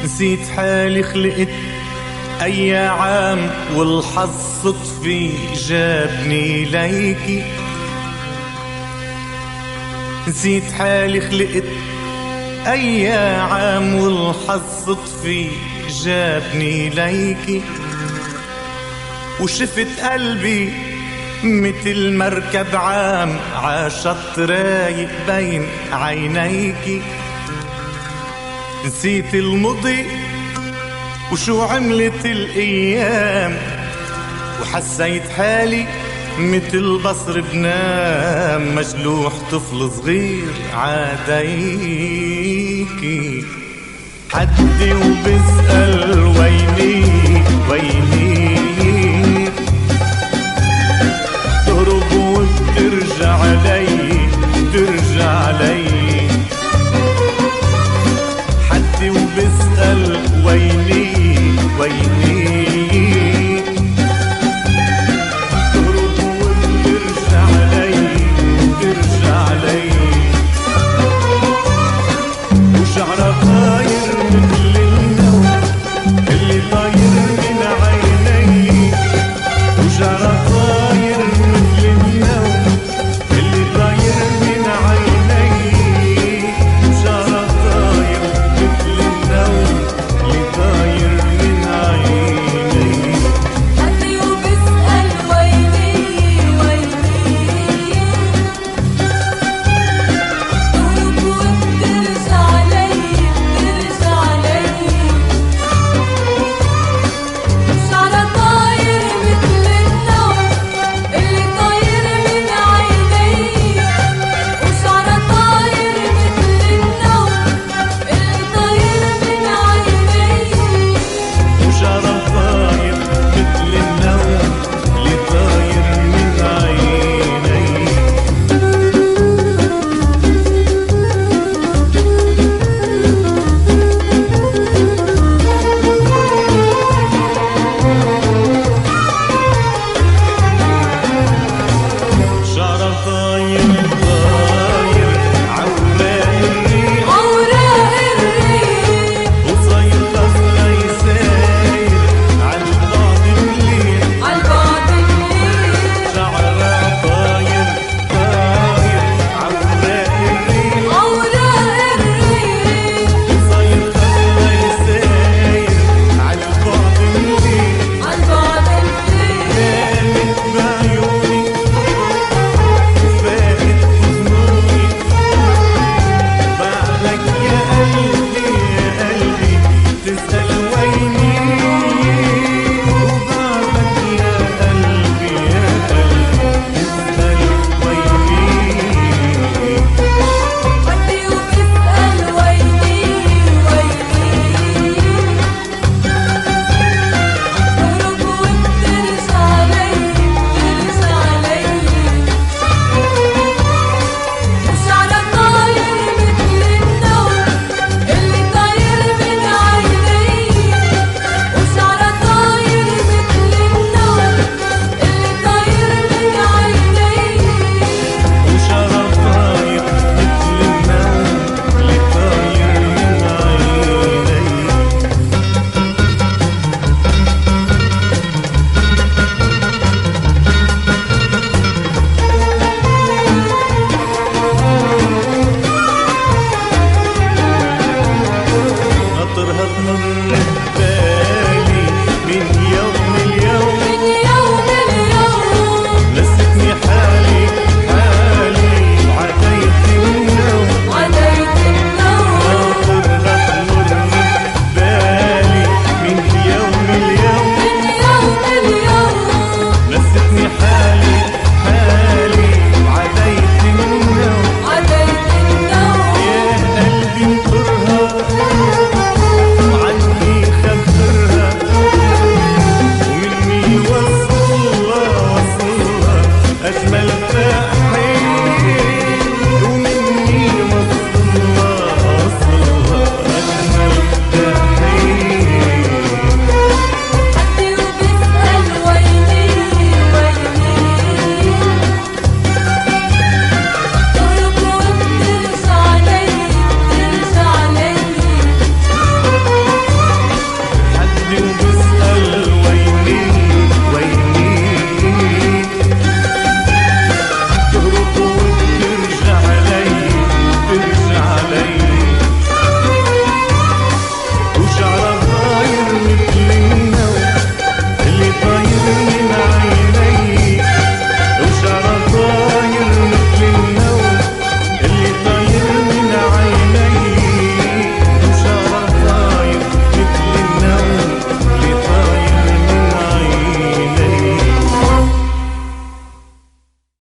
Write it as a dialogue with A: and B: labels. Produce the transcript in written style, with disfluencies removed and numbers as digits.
A: نسيت حالي خلقت أي عام والحظ صدفي جابني ليكي. نسيت حالي خلقت أي عام والحظ صدفي جابني ليكي. وشفت قلبي مثل مركب عام عاشت رايق بين عينيكي. نسيت المضي وشو عملت الأيام وحسيت حالي مثل بصر بنام مجلوح طفل صغير عاديكي. حدي وبسأل ويني ويني تهرب وبترجع علي ترجع علي. حدي وبسأل ويني ويني تهرب وبترجع علي ترجع علي. وش عرفها